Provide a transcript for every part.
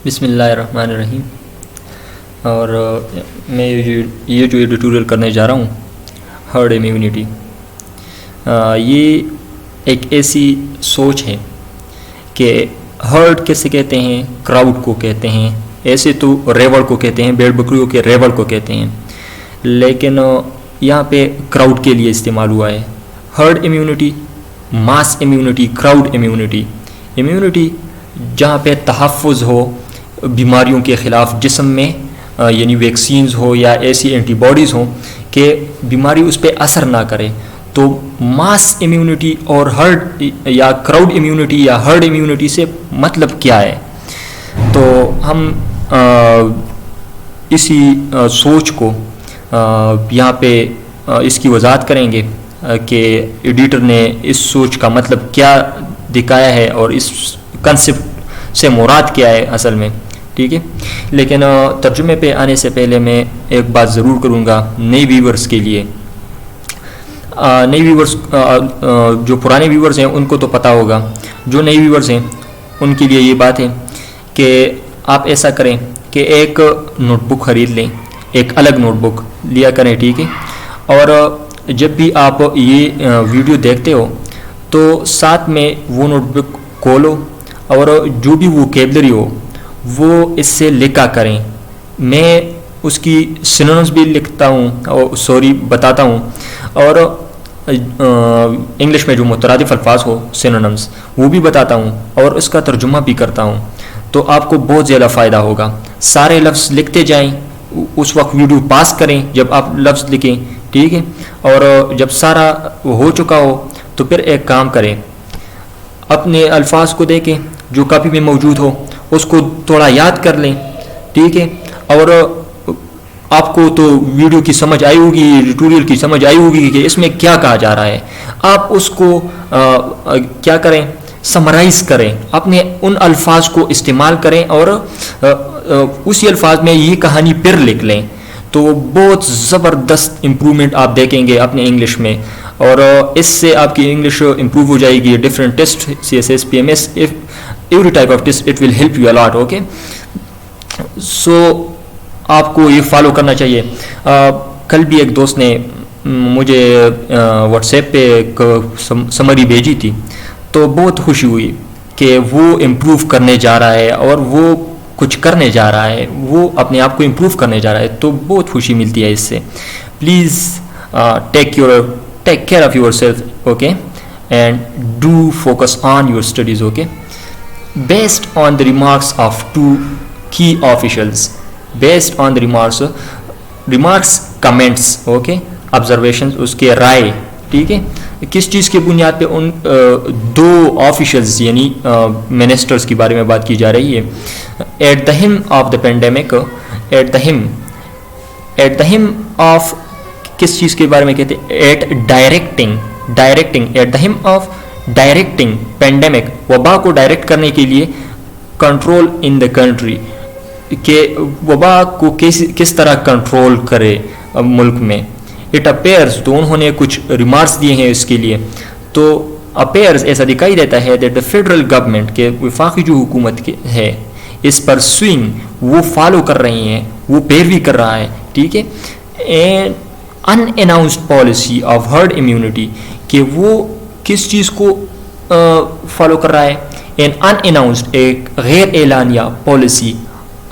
بسم اللہ الرحمن الرحیم. اور میں یہ جو ایڈیٹوریل کرنے جا رہا ہوں ہرڈ امیونٹی، یہ ایک ایسی سوچ ہے کہ ہرڈ کیسے کہتے ہیں، کراؤڈ کو کہتے ہیں، ایسے تو ریوڑ کو کہتے ہیں، بھیڑ بکریوں کے ریوڑ کو کہتے ہیں، لیکن یہاں پہ کراؤڈ کے لیے استعمال ہوا ہے. ہرڈ امیونٹی، ماس امیونٹی، کراؤڈ امیونٹی. امیونٹی جہاں پہ تحفظ ہو بیماریوں کے خلاف جسم میں، یعنی ویکسینز ہو یا ایسی اینٹی باڈیز ہوں کہ بیماری اس پہ اثر نہ کرے. تو ماس امیونٹی اور ہرڈ یا کراؤڈ امیونٹی یا ہرڈ امیونٹی سے مطلب کیا ہے؟ تو ہم اسی سوچ کو یہاں پہ اس کی وضاحت کریں گے کہ ایڈیٹر نے اس سوچ کا مطلب کیا دکھایا ہے اور اس کنسپٹ سے مراد کیا ہے اصل میں. ٹھیک ہے، لیکن ترجمے پہ آنے سے پہلے میں ایک بات ضرور کروں گا نئے ویورز کے لیے. نئے ویورز جو پرانے ویورز ہیں ان کو تو پتہ ہوگا، جو نئے ویورز ہیں ان کے لیے یہ بات ہے کہ آپ ایسا کریں کہ ایک نوٹ بک خرید لیں، ایک الگ نوٹ بک لیا کریں. ٹھیک ہے، اور جب بھی آپ یہ ویڈیو دیکھتے ہو تو ساتھ میں وہ نوٹ بک کھولو اور جو بھی ووکیبلری ہو وہ اس سے لکھا کریں. میں اس کی سینونیمز بھی لکھتا ہوں اور بتاتا ہوں، اور انگلش میں جو مترادف الفاظ ہو سینونیمز وہ بھی بتاتا ہوں اور اس کا ترجمہ بھی کرتا ہوں. تو آپ کو بہت زیادہ فائدہ ہوگا. سارے لفظ لکھتے جائیں، اس وقت ویڈیو پاس کریں جب آپ لفظ لکھیں. ٹھیک ہے، اور جب سارا ہو چکا ہو تو پھر ایک کام کریں، اپنے الفاظ کو دیکھیں جو کاپی میں موجود ہو، اس کو تھوڑا یاد کر لیں. ٹھیک ہے، اور آپ کو تو ویڈیو کی سمجھ آئی ہوگی، ایڈیٹوریل کی سمجھ آئی ہوگی کہ اس میں کیا کہا جا رہا ہے. آپ اس کو کیا کریں، سمرائز کریں، اپنے ان الفاظ کو استعمال کریں اور اسی الفاظ میں یہ کہانی پھر لکھ لیں. تو بہت زبردست امپرومنٹ آپ دیکھیں گے اپنے انگلش میں، اور اس سے آپ کی انگلش امپروو ہو جائے گی. Different test, CSS PMS، every type of test it will help you a lot. Okay, so آپ کو یہ فالو کرنا چاہیے. کل بھی ایک دوست نے مجھے واٹس ایپ پہ ایک سمری بھیجی تھی، تو بہت خوشی ہوئی کہ وہ امپروو کرنے جا رہا ہے اور وہ کچھ کرنے جا رہا ہے، وہ اپنے آپ کو امپروو کرنے جا رہا ہے. تو بہت خوشی ملتی ہے اس سے. Please take care of your self, okay, and do focus on your studies. Okay, based on the remarks of two key officials, based on the remarks comments, okay, observations، اس کے رائے. ٹھیک ہے، کس چیز کے بنیاد پہ ان دو آفیشلز یعنی منسٹرز کے بارے میں بات کی جا رہی ہے. At the height of the pandemic, at the height of کس چیز کے بارے میں کہتے ہیں، at directing at the height of directing pandemic, وبا کو ڈائریکٹ کرنے کے لیے، کنٹرول ان دا کنٹری، کہ وبا کو کس طرح کنٹرول کرے ملک میں. اٹ اپیئرز، تو انہوں نے کچھ ریمارکس دیے ہیں اس کے لیے. تو اپیئرز ایسا دکھائی دیتا ہے دیٹ دا فیڈرل گورنمنٹ، کہ وفاقی جو حکومت ہے، اس پر سوئنگ، وہ فالو کر رہی ہیں، وہ پیروی کر رہا ہے. ٹھیک ہے، and in announced policy of herd immunity, کہ وہ کس چیز کو فالو کر رہا ہے، ان اناؤنسڈ، ایک غیر اعلانیہ پالیسی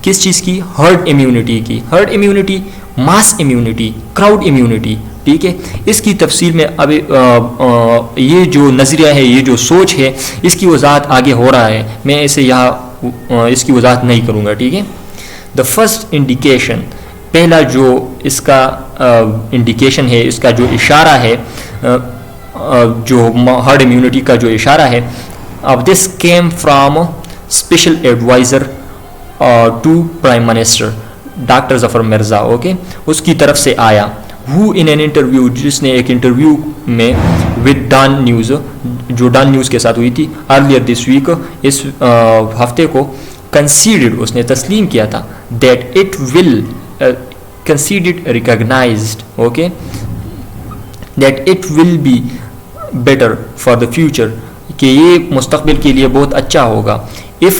کس چیز کی، ہرڈ امیونٹی کی. ہرڈ امیونٹی، ماس امیونٹی، کراؤڈ امیونٹی. ٹھیک ہے، اس کی تفصیل میں ابھی یہ جو نظریہ ہے، یہ جو سوچ ہے، اس کی وضاحت آگے ہو رہا ہے. میں اسے یہاں اس کی وضاحت نہیں کروں گا. ٹھیک ہے، دا فرسٹ انڈیکیشن، پہلا جو اس کا انڈیکیشن ہے، اس کا جو اشارہ ہے، جو ہرڈ امیونٹی کا جو اشارہ ہے، اب this came from special adviser to prime minister doctor Zafar Mirza. Okay, اس کی طرف سے آیا. ہو ان این انٹرویو، جس نے ایک انٹرویو میں ود ڈان نیوز، جو ڈان نیوز کے ساتھ ہوئی تھی ارلیئر دس ویک، اس ہفتے کو، کنسیڈڈ، اس نے تسلیم کیا تھا، that it will considered recognized, okay, that it will be better for the future, کہ یہ مستقبل کے لیے بہت اچھا ہوگا. if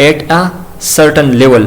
at a certain level,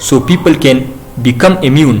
so people can become immune,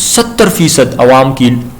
70%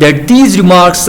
That these remarks,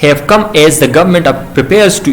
have come as the government prepares to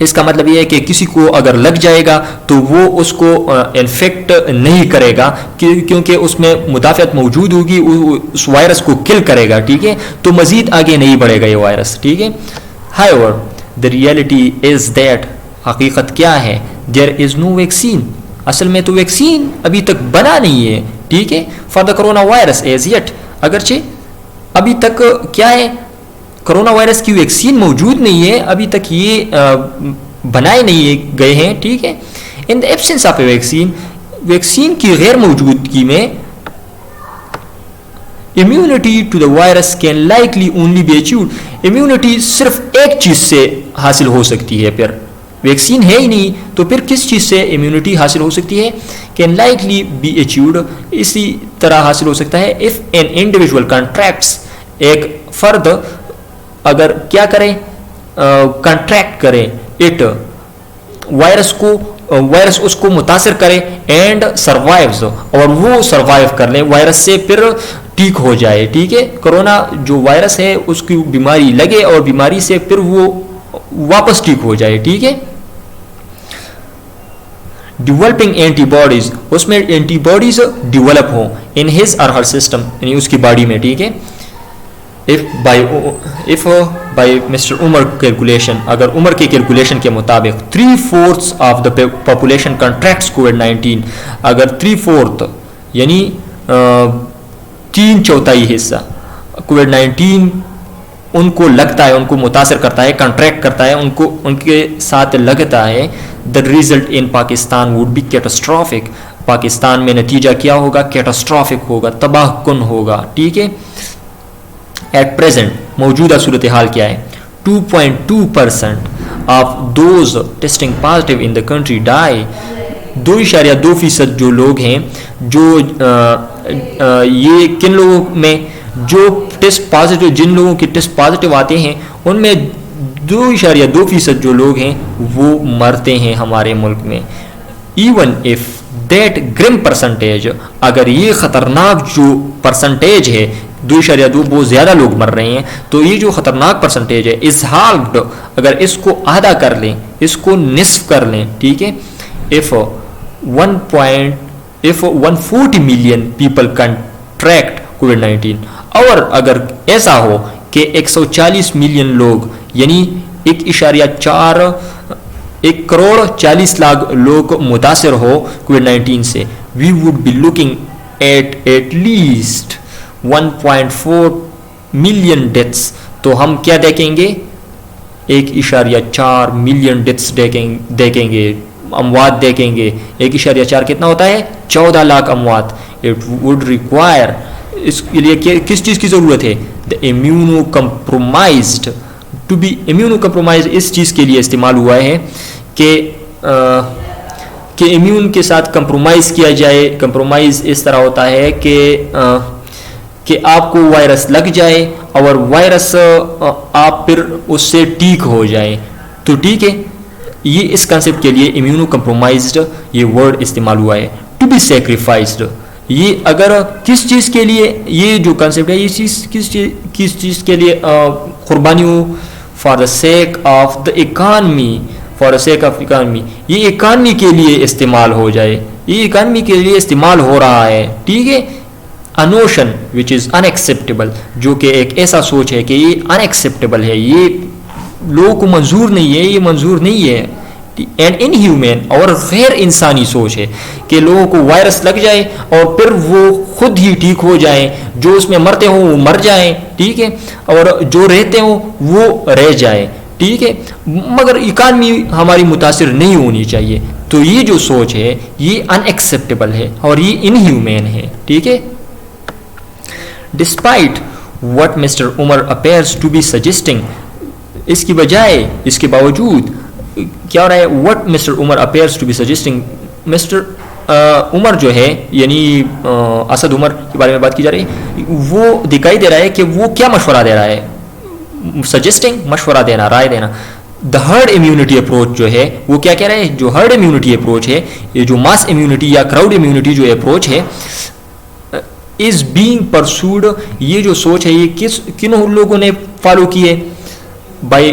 اس کا مطلب یہ ہے کہ کسی کو اگر لگ جائے گا تو وہ اس کو انفیکٹ نہیں کرے گا کیونکہ اس میں مدافعت موجود ہوگی, اس وائرس کو کل کرے گا, ٹھیک ہے, تو مزید آگے نہیں بڑھے گا یہ وائرس, ٹھیک ہے. However, the reality is that حقیقت کیا ہے, there is no vaccine, اصل میں تو ویکسین ابھی تک بنا نہیں ہے, ٹھیک ہے, for the corona virus as yet, اگرچہ ابھی تک کیا ہے, کرونا وائرس کی ویکسین موجود نہیں ہے, ابھی تک یہ بنائے نہیں گئے ہیں, ٹھیک ہے. In the absence of a vaccine, vaccine کی غیر موجودگی میں immunity to the virus can likely only be achieved, immunity صرف ایک چیز سے حاصل ہو سکتی ہے, پھر ویکسین ہے ہی نہیں تو پھر کس چیز سے امیونٹی حاصل ہو سکتی ہے, کین لائکلی بی اچیوڈ, اسی طرح حاصل ہو سکتا ہے اف این انڈیویژول کنٹریکٹس, ایک فرد اگر کیا کریں, کنٹریکٹ کریں اٹ, وائرس کو, وائرس اس کو متاثر کرے, اینڈ سروائیوز, اور وہ سروائیو کر لیں وائرس سے, پھر ٹھیک ہو جائے, ٹھیک ہے, کرونا جو وائرس ہے اس کی بیماری لگے اور بیماری سے پھر وہ واپس ٹھیک ہو جائے, ٹھیک ہے. ڈیولپنگ اینٹی باڈیز, اس میں اینٹی باڈیز ڈیولپ ہوں in his or Hare system, یعنی اس کی باڈی میں, ٹھیک ہے. if by Mr. Umar calculation, اگر عمر کے کیلکولیشن کے مطابق 3/4 of the population contracts COVID-19, اگر 3/4 یعنی 3/4 حصہ COVID-19 ان کو لگتا ہے, ان کو متاثر کرتا ہے, کنٹریکٹ کرتا ہے, ان کے ساتھ لگتا ہے, the result in Pakistan would be catastrophic, Pakistan میں نتیجہ کیا ہوگا, کیٹاسٹرافک ہوگا, تباہ کن ہوگا, ٹھیک ہے. ایٹ پریزنٹ موجودہ صورتحال کیا ہے, 2.2% of those testing positive in the country die, 2.2% جو لوگ ہیں, جو یہ کن لوگوں میں جو ٹیسٹ پازیٹیو, جن لوگوں کے ٹیسٹ پازیٹیو آتے ہیں ان میں 2.2% جو لوگ ہیں وہ مرتے ہیں ہمارے ملک میں. ایون اف دیٹ گرم پرسنٹیج, اگر یہ خطرناک جو پرسنٹیج ہے 2.2 بہت زیادہ لوگ مر رہے ہیں, تو یہ جو خطرناک پرسنٹیج ہے از ہالفڈ, اگر اس کو آدھا کر لیں, اس کو نصف کر لیں, ٹھیک ہے, if 140 million people contract COVID-19, اور اگر ایسا ہو کہ 140 ملین لوگ یعنی 1.4 کروڑ 40 لاکھ لوگ متاثر ہو کووڈ-19 سے, we would be looking at least 1.4 million deaths, تو ہم کیا دیکھیں گے, 1.4 ملین ڈیتھس دیکھیں گے, اموات دیکھیں گے. 1.4 کتنا ہوتا ہے, 14 لاکھ اموات. It would require, اس کے لیے کس چیز کی ضرورت ہے, the immunocompromised, to be immunocompromised اس چیز کے لیے استعمال ہوا ہے کہ امیون کے ساتھ کمپرومائز کیا جائے. کمپرومائز اس طرح ہوتا ہے کہ آپ کو وائرس لگ جائے اور وائرس آپ پھر اس سے ٹھیک ہو جائے, تو ٹھیک ہے, یہ اس کنسیپٹ کے لیے امیونو کمپرومائزڈ یہ ورڈ استعمال ہوا ہے. ٹو بی سیکریفائزڈ, یہ اگر کس چیز کے لیے, یہ جو کنسیپٹ ہے یہ چیز کس چیز کے لیے قربانی ہو, for the sake of the economy, for the sake of economy, یہ اکانمی کے لیے استعمال ہو جائے, یہ اکانمی کے لیے استعمال ہو رہا ہے, ٹھیک ہے. A notion which is unacceptable, جو کہ ایک ایسا سوچ ہے کہ یہ unacceptable ہے, یہ لوگوں کو منظور نہیں ہے, یہ منظور نہیں ہے. and inhuman, اور غیر انسانی سوچ ہے کہ لوگوں کو وائرس لگ جائے اور پھر وہ خود ہی ٹھیک ہو جائیں, جو اس میں مرتے ہوں وہ مر جائیں, ٹھیک ہے, اور جو رہتے ہوں وہ رہ جائیں, ٹھیک ہے, مگر اکانمی ہماری متاثر نہیں ہونی چاہیے. تو یہ جو سوچ ہے یہ unacceptable ہے اور یہ inhuman ہے, ٹھیک ہے. Despite what Mr. Umar appears to be suggesting, اس کی بجائے, اس کے باوجود کیا ہو رہا ہے, what Mr. Umar appears to be suggesting, Mr. عمر جو ہے یعنی اسد عمر کے بارے میں بات کی جا رہی ہے, وہ دکھائی دے رہا ہے کہ وہ کیا مشورہ دے رہا ہے, سجیسٹنگ مشورہ دینا, رائے دینا. دا ہرڈ امیونٹی اپروچ جو ہے وہ کیا کہہ رہا ہے, جو ہرڈ امیونٹی اپروچ ہے, یہ جو ماس امیونٹی یا کراؤڈ امیونٹی جو اپروچ ہے, از بینگ پرسوڈ, یہ جو سوچ ہے یہ کن لوگوں نے فالو کی ہے, by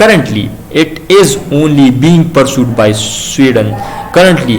Currently, it is only being pursued by Sweden. Currently,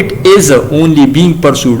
It is only being pursued.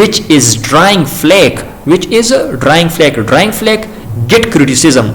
Which is drawing flag. Which is drawing flag. Drawing flag get criticism.